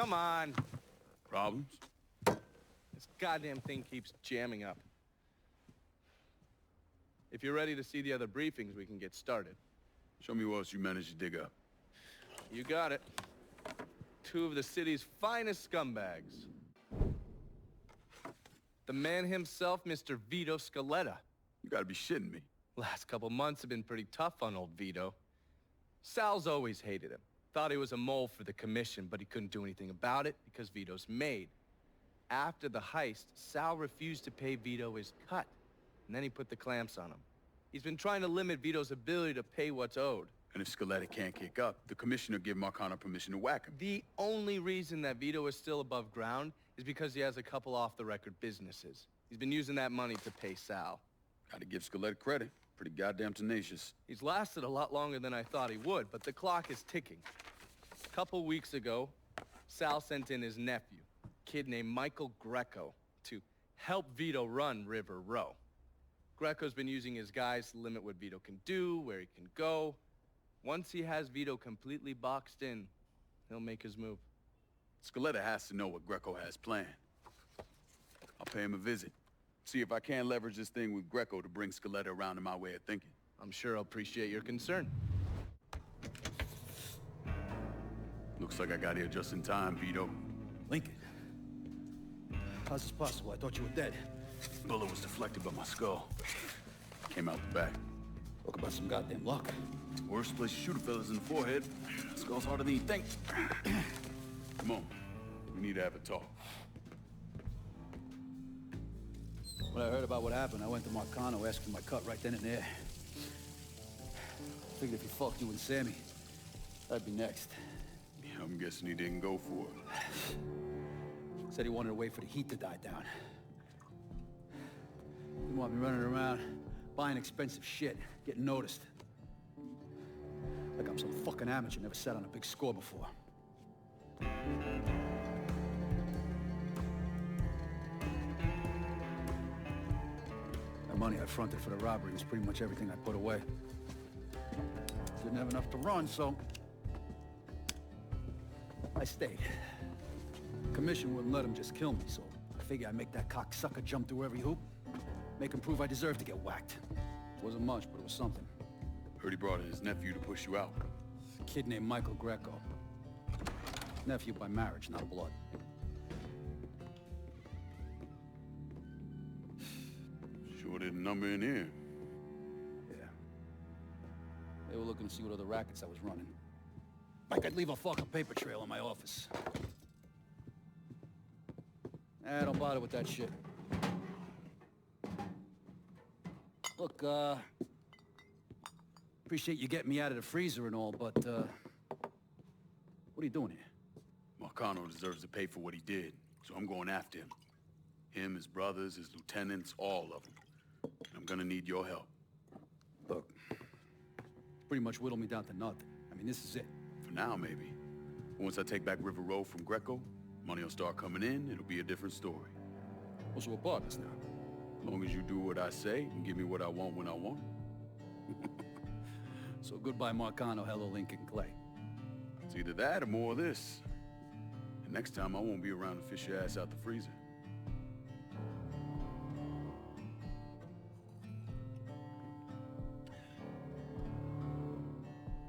come on. Problems? This goddamn thing keeps jamming up. If you're ready to see the other briefings, we can get started. Show me what else you managed to dig up. You got it. Two of the city's finest scumbags. The man himself, Mr. Vito Scaletta. You gotta be shitting me. Last couple months have been pretty tough on old Vito. Sal's always hated him. Thought he was a mole for the commission, but he couldn't do anything about it because Vito's made. After the heist, Sal refused to pay Vito his cut, and then he put the clamps on him. He's been trying to limit Vito's ability to pay what's owed. And if Scaletta can't kick up, the commissioner give Marcano permission to whack him. The only reason that Vito is still above ground is because he has a couple off-the-record businesses. He's been using that money to pay Sal. Gotta give Scaletta credit. Pretty goddamn tenacious. He's lasted a lot longer than I thought he would, but the clock is ticking. A couple weeks ago, Sal sent in his nephew, a kid named Michael Greco, to help Vito run River Row. Greco's been using his guys to limit what Vito can do, where he can go. Once he has Vito completely boxed in, he'll make his move. Scaletta has to know what Greco has planned. I'll pay him a visit. See if I can't leverage this thing with Greco to bring Scaletta around to my way of thinking. I'm sure he'll appreciate your concern. Looks like I got here just in time, Vito. Lincoln. How's this possible? I thought you were dead. Bullet was deflected by my skull. Came out the back. Talk about some goddamn luck. Worst place to shoot a fella's in the forehead. Skull's harder than you think. Come on. We need to have a talk. When I heard about what happened, I went to Marcano asking my cut right then and there. Figured if he fucked you and Sammy, I'd be next. Yeah, I'm guessing he didn't go for it. Said he wanted to wait for the heat to die down. Didn't want me running around, buying expensive shit, getting noticed. Like I'm some fucking amateur, never sat on a big score before. The money I fronted for the robbery was pretty much everything I put away. Didn't have enough to run, so I stayed. Commission wouldn't let him just kill me, so I figured I'd make that cocksucker jump through every hoop. Make him prove I deserve to get whacked. Wasn't much, but it was something. Heard he brought in his nephew to push you out. A kid named Michael Greco. Nephew by marriage, not blood. Sure did a number in here. Yeah. They were looking to see what other rackets I was running. I could leave a fucking paper trail in my office. Don't bother with that shit. Look, appreciate you getting me out of the freezer and all, but, what are you doing here? Marcano deserves to pay for what he did, so I'm going after him. Him, his brothers, his lieutenants, all of them. And I'm gonna need your help. Look, pretty much whittled me down to nothing. I mean, this is it. For now, maybe. Once I take back River Row from Greco, money will start coming in, it'll be a different story. Well, so we're partners now. As long as you do what I say and give me what I want when I want it. So goodbye, Marcano, hello, Lincoln Clay. It's either that or more of this. And next time, I won't be around to fish your ass out the freezer.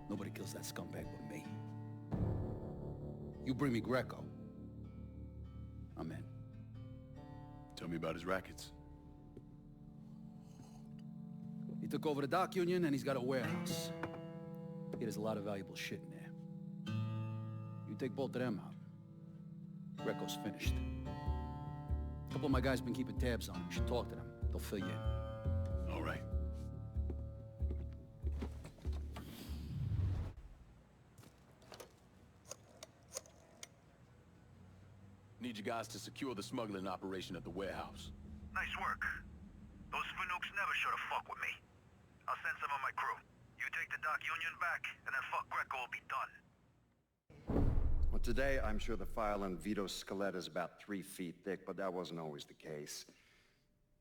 Nobody kills that scumbag but me. You bring me Greco, I'm in. Tell me about his rackets. He took over the dock union and he's got a warehouse. He has a lot of valuable shit in there. You take both of them out, Greco's finished. A couple of my guys been keeping tabs on him. You should talk to them. They'll fill you in. All right. Need you guys to secure the smuggling operation at the warehouse. Nice work. Those Fanooks never should have fucked with me. I'll send some of my crew. You take the Dock Union back, and then fuck Greco will be done. Well, today, I'm sure the file on Vito Scaletta is about 3 feet thick, but that wasn't always the case.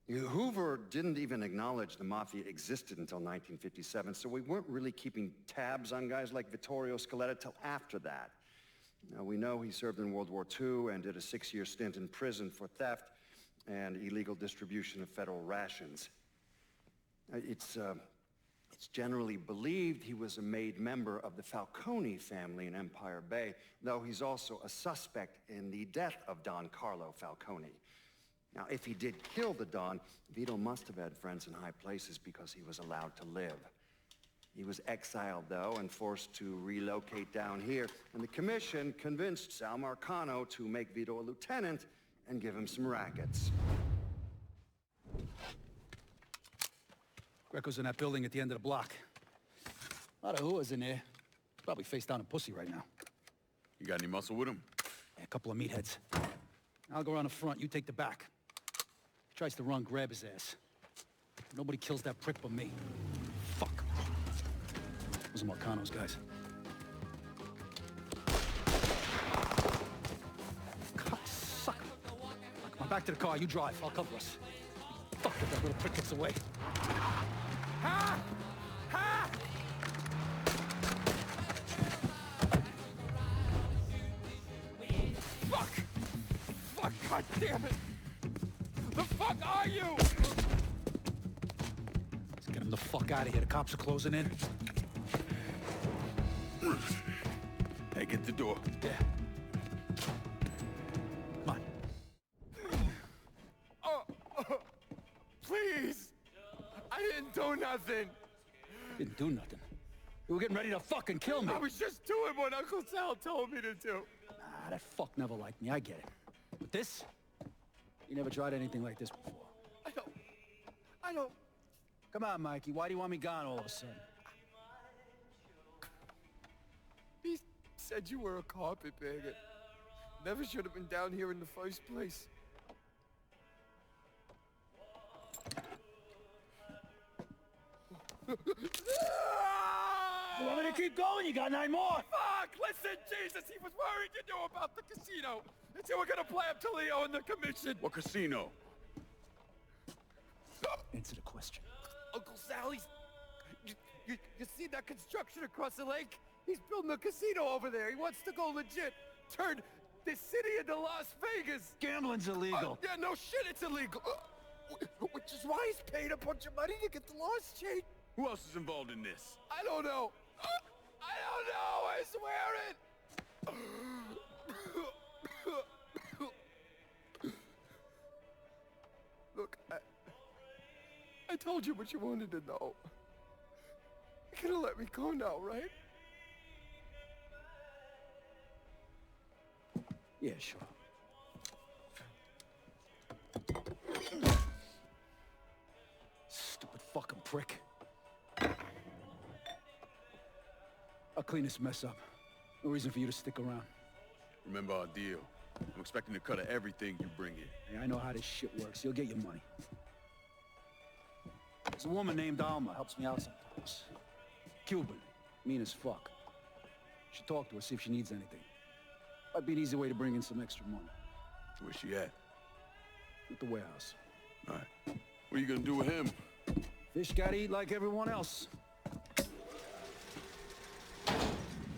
Hoover didn't even acknowledge the Mafia existed until 1957, so we weren't really keeping tabs on guys like Vittorio Scaletta till after that. Now, we know he served in World War II and did a 6-year stint in prison for theft and illegal distribution of federal rations. It's generally believed he was a made member of the Falcone family in Empire Bay, though he's also a suspect in the death of Don Carlo Falcone. Now, if he did kill the Don, Vito must have had friends in high places because he was allowed to live. He was exiled, though, and forced to relocate down here, and the commission convinced Sal Marcano to make Vito a lieutenant and give him some rackets. Greco's in that building at the end of the block. A lot of whores in there. Probably face down in pussy right now. You got any muscle with him? Yeah, a couple of meatheads. I'll go around the front, you take the back. If he tries to run, grab his ass. Nobody kills that prick but me. Fuck. Those are Marcano's guys. Cocksucker. Come on, back to the car, you drive, I'll cover us. Fuck if that little prick gets away. Ha! Ha! Fuck! Fuck, God damn it! The fuck are you? Let's get him the fuck out of here. The cops are closing in. Hey, get the door. Yeah. Come on. Please! I didn't do nothing! Didn't do nothing. You were getting ready to fucking kill me. I was just doing what Uncle Sal told me to do. Nah, that fuck never liked me. I get it. But this? You never tried anything like this before. I don't... Come on, Mikey. Why do you want me gone all of a sudden? He said you were a carpetbagger. Never should have been down here in the first place. You want me to keep going? You got 9 more. Fuck! Listen, Jesus, he was worried you knew about the casino. That you were gonna play up to Leo in the commission. What casino? Answer the question. Uncle Sally's... You see that construction across the lake? He's building a casino over there. He wants to go legit. Turn this city into Las Vegas. Gambling's illegal. Yeah, no shit, it's illegal. Which is why he's paid a bunch of money to get the laws changed. Who else is involved in this? I don't know. I don't know, I swear it. Look, I told you what you wanted to know. You're gonna let me go now, right? Yeah, sure. Stupid fucking prick. I'll clean this mess up. No reason for you to stick around. Remember our deal. I'm expecting a cut of everything you bring in. Hey, I know how this shit works. You'll get your money. There's a woman named Alma, helps me out sometimes. Cuban, mean as fuck. Should talk to her, see if she needs anything. Might be an easy way to bring in some extra money. Where's she at? At the warehouse. All right. What are you gonna do with him? Fish gotta eat like everyone else.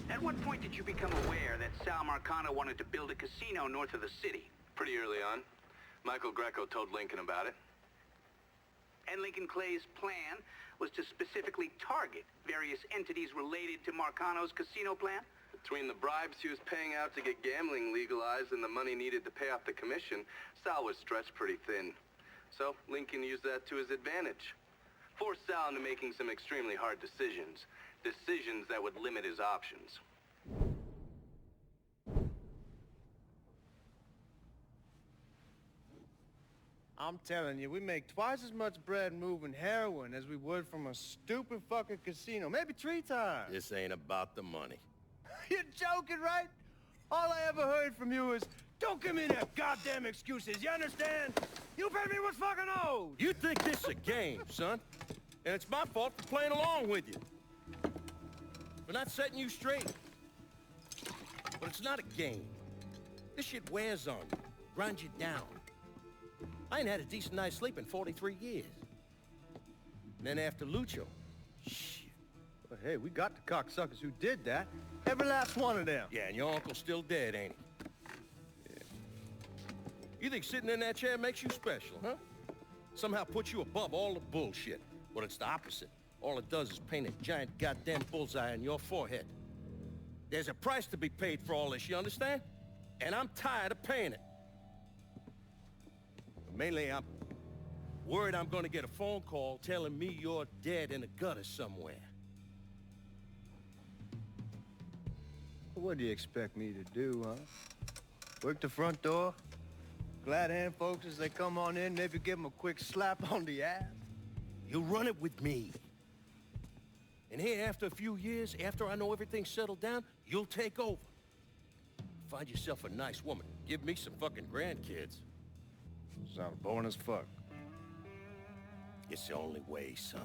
At what point did you become aware that Sal Marcano wanted to build a casino north of the city? Pretty early on. Michael Greco told Lincoln about it. And Lincoln Clay's plan was to specifically target various entities related to Marcano's casino plan? Between the bribes he was paying out to get gambling legalized and the money needed to pay off the commission, Sal was stretched pretty thin. So Lincoln used that to his advantage. Forced Sal into making some extremely hard decisions. Decisions that would limit his options. I'm telling you, we make twice as much bread moving heroin as we would from a stupid fucking casino. Maybe 3 times. This ain't about the money. You're joking, right? All I ever heard from you is, don't give me that goddamn excuses, you understand? You pay me what's fucking owed! You think this is a game, son? And it's my fault for playing along with you. For not setting you straight. But it's not a game. This shit wears on you, grinds you down. I ain't had a decent night's sleep in 43 years. And then after Lucho, shit. But hey, we got the cocksuckers who did that. Every last one of them. Yeah, and your uncle's still dead, ain't he? Yeah. You think sitting in that chair makes you special, huh? Somehow puts you above all the bullshit. Well, it's the opposite. All it does is paint a giant goddamn bullseye on your forehead. There's a price to be paid for all this, you understand? And I'm tired of paying it. Mainly, I'm worried I'm gonna get a phone call telling me you're dead in a gutter somewhere. What do you expect me to do, huh? Work the front door? Glad hand folks as they come on in, maybe give them a quick slap on the ass? You'll run it with me. And here, after a few years, after I know everything's settled down, you'll take over. Find yourself a nice woman. Give me some fucking grandkids. Sounds boring as fuck. It's the only way, son.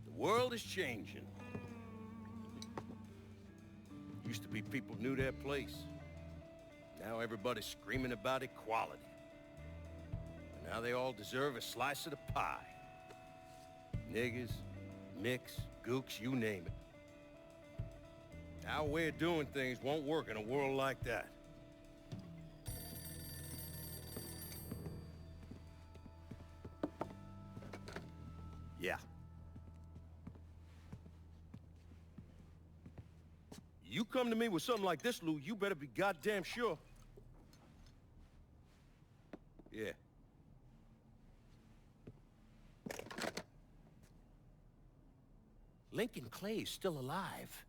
The world is changing. Used to be people knew their place. Now everybody's screaming about equality. Now they all deserve a slice of the pie. Niggas, mix, gooks, you name it. Our way of doing things won't work in a world like that. Yeah. You come to me with something like this, Lou, you better be goddamn sure. Yeah. Lincoln Clay's still alive.